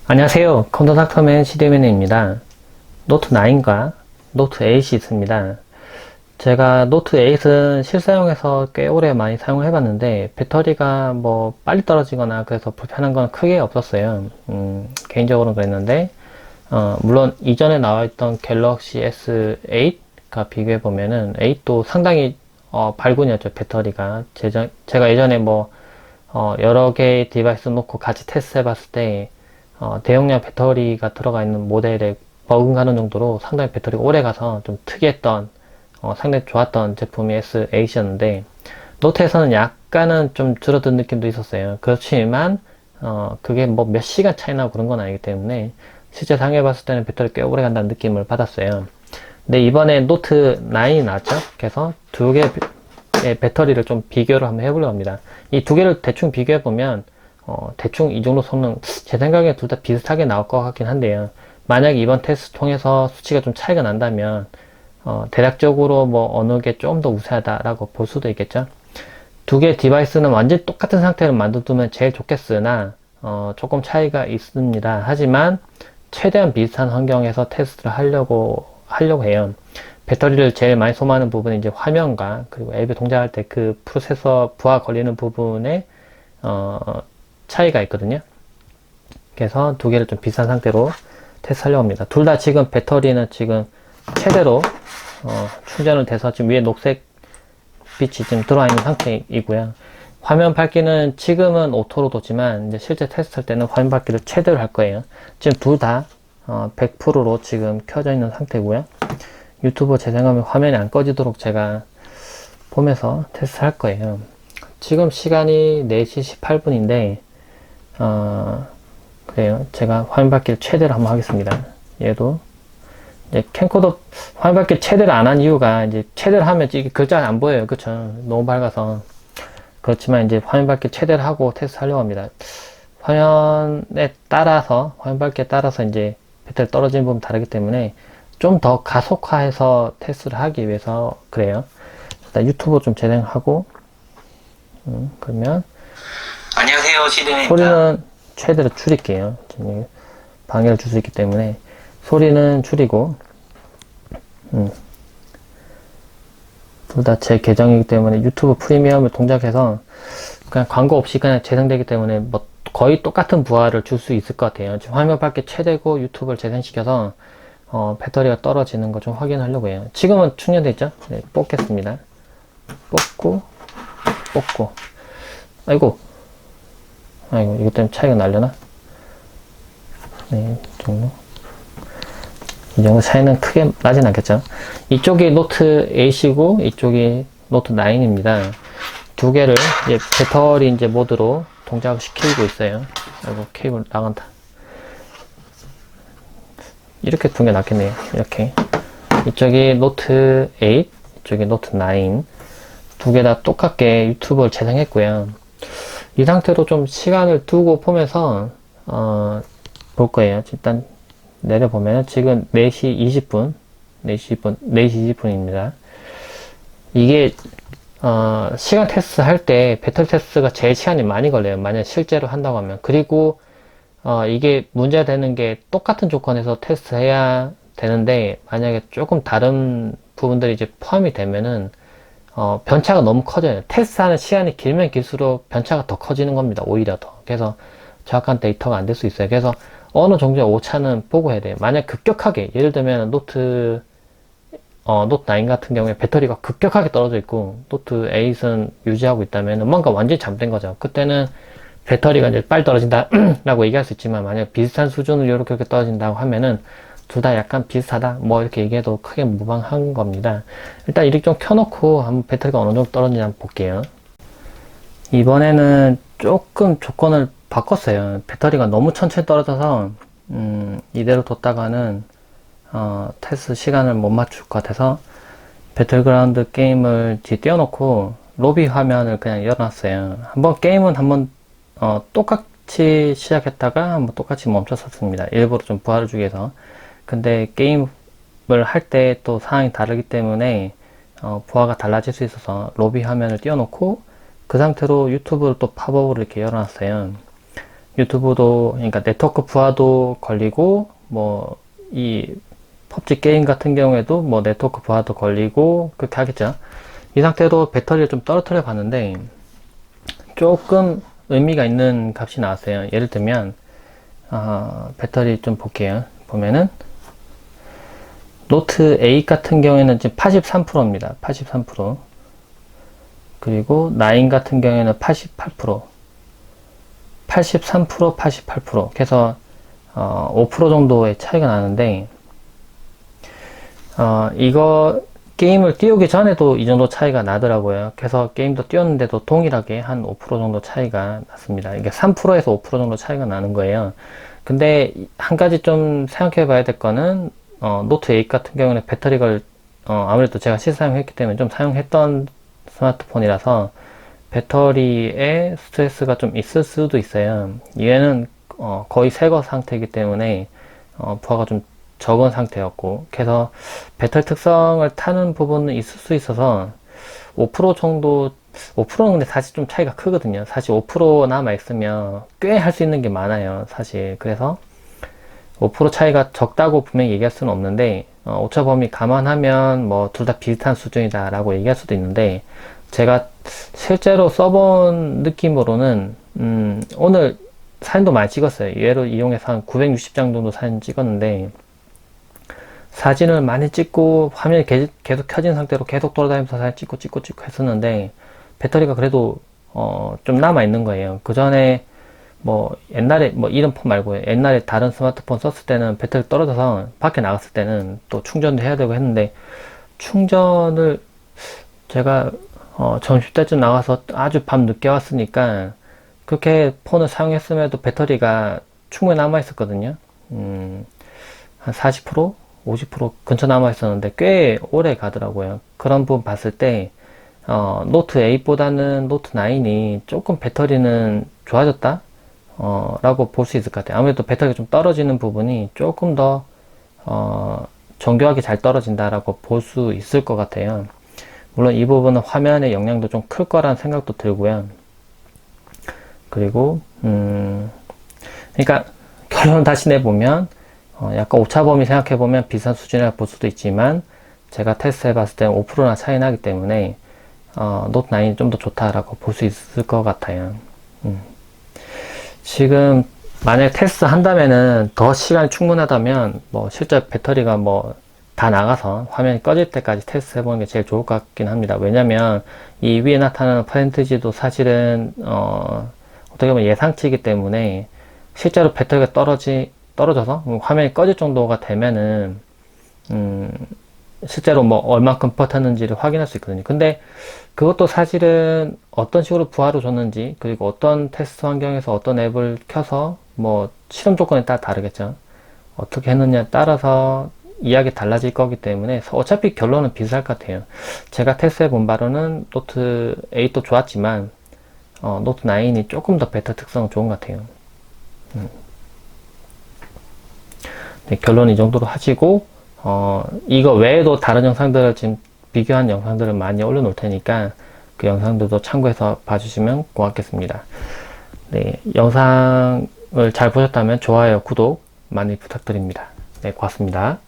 안녕하세요. 컴퓨터 닥터맨 CD맨입니다. 노트 9과 노트 8이 있습니다. 제가 노트 8은 실사용해서 꽤 오래 많이 사용을 해봤는데 배터리가 뭐 빨리 떨어지거나 그래서 불편한 건 크게 없었어요. 개인적으로는 그랬는데 물론 이전에 나와있던 갤럭시 S8과 비교해보면은 8도 상당히 발군이었죠. 배터리가 제가 예전에 뭐 여러 개의 디바이스 놓고 같이 테스트 해봤을 때 대용량 배터리가 들어가 있는 모델에 버금가는 정도로 상당히 배터리가 오래 가서 좀 특이했던 상당히 좋았던 제품이 S8이었는데 노트에서는 약간은 좀 줄어든 느낌도 있었어요. 그렇지만 그게 뭐 몇 시간 차이 나고 그런 건 아니기 때문에 실제 사용해봤을 때는 배터리 꽤 오래 간다는 느낌을 받았어요. 근데 이번에 노트 9이 나왔죠. 그래서 두 개의 배터리를 좀 비교를 한번 해보려고 합니다. 이 두 개를 대충 비교해보면 대충 이 정도 성능 제 생각에 둘 다 비슷하게 나올 것 같긴 한데요. 만약에 이번 테스트 통해서 수치가 좀 차이가 난다면 대략적으로 뭐 어느 게 좀 더 우세하다라고 볼 수도 있겠죠. 두 개의 디바이스는 완전 똑같은 상태로 만들어두면 제일 좋겠으나 조금 차이가 있습니다. 하지만 최대한 비슷한 환경에서 테스트를 하려고 해요. 배터리를 제일 많이 소모하는 부분이 이제 화면과 그리고 앱에 동작할 때 그 프로세서 부하 걸리는 부분에 차이가 있거든요. 그래서 두 개를 좀 비슷한 상태로 테스트 하려고 합니다. 둘 다 지금 배터리는 지금 최대로 충전을 돼서 지금 위에 녹색 빛이 지금 들어와 있는 상태이고요. 화면 밝기는 지금은 오토로 뒀지만 이제 실제 테스트 할 때는 화면 밝기를 최대로 할 거예요. 지금 둘 다 100%로 지금 켜져 있는 상태고요. 유튜브 재생하면 화면이 안 꺼지도록 제가 보면서 테스트 할 거예요. 지금 시간이 4시 18분인데 그래요. 제가 화면 밝기를 최대로 한번 하겠습니다. 얘도 이제 캠코더 화면 밝기 최대로 안 한 이유가 이제 최대로 하면 이게 글자가 안 보여요. 그쵸? 너무 밝아서. 그렇지만 이제 화면 밝기 최대로 하고 테스트 하려고 합니다. 화면에 따라서 화면 밝기에 따라서 이제 배터리 떨어지는 부분 다르기 때문에 좀 더 가속화해서 테스트를 하기 위해서 그래요. 일단 유튜브 좀 재생하고 그러면 안녕하세요, 시드입니다. 소리는 최대로 줄일게요. 지금 방해를 줄 수 있기 때문에 소리는 줄이고 둘 다 제 계정이기 때문에 유튜브 프리미엄을 동작해서 그냥 광고 없이 그냥 재생되기 때문에 뭐 거의 똑같은 부하를 줄 수 있을 것 같아요. 지금 화면 밝기 최대고 유튜브를 재생시켜서 배터리가 떨어지는 거 좀 확인하려고 해요. 지금은 충전돼 있죠? 네, 뽑겠습니다. 뽑고 아이고 이것 때문에 차이가 날려나? 네, 이 정도 차이는 크게 나진 않겠죠. 이쪽이 노트 8이고 이쪽이 노트 9입니다. 두 개를 이제 배터리 이제 모드로 동작을 시키고 있어요. 아이고 케이블 나간다. 이렇게 두 개 낫겠네요. 이렇게 이쪽이 노트 8, 이쪽이 노트 9. 두 개 다 똑같게 유튜브를 재생했고요. 이 상태로 좀 시간을 두고 보면서 볼 거예요. 일단 내려보면 지금 4시 20분 4시 20분입니다. 이게 시간 테스트 할 때 배터리 테스트가 제일 시간이 많이 걸려요. 만약 실제로 한다고 하면. 그리고 이게 문제가 되는 게 똑같은 조건에서 테스트 해야 되는데 만약에 조금 다른 부분들이 이제 포함이 되면은 변차가 너무 커져요. 테스트하는 시간이 길면 길수록 변차가 더 커지는 겁니다. 오히려 더. 그래서 정확한 데이터가 안 될 수 있어요. 그래서 어느 정도의 오차는 보고 해야 돼요. 만약 급격하게, 예를 들면 노트 9 같은 경우에 배터리가 급격하게 떨어져 있고, 노트 8은 유지하고 있다면 뭔가 완전히 잘못된 거죠. 그때는 배터리가 이제 빨리 떨어진다, 라고 얘기할 수 있지만, 만약 비슷한 수준으로 이렇게 떨어진다고 하면은, 둘 다 약간 비슷하다, 뭐 이렇게 얘기해도 크게 무방한 겁니다. 일단 이렇게 좀 켜놓고, 한번 배터리가 어느 정도 떨어지는지 한번 볼게요. 이번에는 조금 조건을 바꿨어요. 배터리가 너무 천천히 떨어져서 이대로 뒀다가는 테스트 시간을 못 맞출 것 같아서 배틀그라운드 게임을 뒤에 띄워놓고 로비 화면을 그냥 열어놨어요. 한번 게임은 한번 똑같이 시작했다가 한번 똑같이 멈췄었습니다. 일부러 좀 부하를 주기 위해서. 근데 게임을 할 때 또 상황이 다르기 때문에 부하가 달라질 수 있어서 로비 화면을 띄워놓고 그 상태로 유튜브를 또 팝업으로 이렇게 열어놨어요. 유튜브도, 그러니까 네트워크 부하도 걸리고, 뭐, 이 펍지 게임 같은 경우에도 뭐 네트워크 부하도 걸리고, 그렇게 하겠죠. 이 상태로 배터리를 좀 떨어뜨려 봤는데, 조금 의미가 있는 값이 나왔어요. 예를 들면, 배터리 좀 볼게요. 보면은, 노트 8 같은 경우에는 지금 83%입니다. 83%. 그리고 9 같은 경우에는 88%. 83%, 88%. 그래서 5% 정도의 차이가 나는데 이거 게임을 띄우기 전에도 이 정도 차이가 나더라고요. 그래서 게임도 띄웠는데도 동일하게 한 5% 정도 차이가 났습니다. 이게 3%에서 5% 정도 차이가 나는 거예요. 근데 한 가지 좀 생각해 봐야 될 거는 노트 8 같은 경우는 배터리를 아무래도 제가 실사용했기 때문에 좀 사용했던 스마트폰이라서 배터리에 스트레스가 좀 있을 수도 있어요. 얘는 거의 새거 상태이기 때문에 부하가 좀 적은 상태였고, 그래서 배터리 특성을 타는 부분은 있을 수 있어서 5% 정도, 5%는 근데 사실 좀 차이가 크거든요. 사실 5% 남아 있으면 꽤 할 수 있는 게 많아요, 사실. 그래서 5% 차이가 적다고 분명히 얘기할 수는 없는데 오차 범위 감안하면 뭐 둘 다 비슷한 수준이다 라고 얘기할 수도 있는데, 제가 실제로 써본 느낌으로는 오늘 사진도 많이 찍었어요. 얘를 이용해서 한 960장 정도 사진 찍었는데, 사진을 많이 찍고 화면이 계속 켜진 상태로 계속 돌아다니면서 사진 찍고 했었는데, 배터리가 그래도 좀 남아 있는 거예요. 그 전에 뭐 옛날에 뭐 이런 폰 말고 옛날에 다른 스마트폰 썼을 때는 배터리 떨어져서 밖에 나갔을 때는 또 충전도 해야 되고 했는데, 충전을 제가 점심때쯤 나가서 아주 밤 늦게 왔으니까 그렇게 폰을 사용했음에도 배터리가 충분히 남아 있었거든요. 한 40%? 50% 근처 남아 있었는데 꽤 오래 가더라고요. 그런 부분 봤을 때 노트 8보다는 노트 9이 조금 배터리는 좋아졌다 라고 볼 수 있을 것 같아요. 아무래도 배터리가 좀 떨어지는 부분이 조금 더 정교하게 잘 떨어진다라고 볼 수 있을 것 같아요. 물론 이 부분은 화면의 영향도 좀 클 거란 생각도 들고요. 그리고 그러니까 결론을 다시 내보면 약간 오차범위 생각해보면 비슷한 수준이라 볼 수도 있지만, 제가 테스트 해봤을 때는 5%나 차이 나기 때문에 노트 9이 좀 더 좋다라고 볼 수 있을 것 같아요. 지금 만약에 테스트 한다면은 더 시간이 충분하다면 뭐 실제 배터리가 뭐 다 나가서 화면이 꺼질 때까지 테스트 해보는 게 제일 좋을 것 같긴 합니다. 왜냐면 이 위에 나타나는 퍼센티지도 사실은 어떻게 보면 예상치이기 때문에 실제로 배터리가 떨어져서 화면이 꺼질 정도가 되면은 실제로 뭐 얼만큼 버텼는지를 확인할 수 있거든요. 근데 그것도 사실은 어떤 식으로 부하를 줬는지, 그리고 어떤 테스트 환경에서 어떤 앱을 켜서 뭐 실험 조건에 따라 다르겠죠. 어떻게 했느냐에 따라서 이야기 달라질 거기 때문에 어차피 결론은 비슷할 것 같아요. 제가 테스트해 본 바로는 노트 8도 좋았지만 노트 9이 조금 더 배터 특성은 좋은 것 같아요. 네, 결론 이 정도로 하시고 이거 외에도 다른 영상들을 지금 비교한 영상들을 많이 올려놓을 테니까 그 영상들도 참고해서 봐주시면 고맙겠습니다. 네, 영상을 잘 보셨다면 좋아요, 구독 많이 부탁드립니다. 네, 고맙습니다.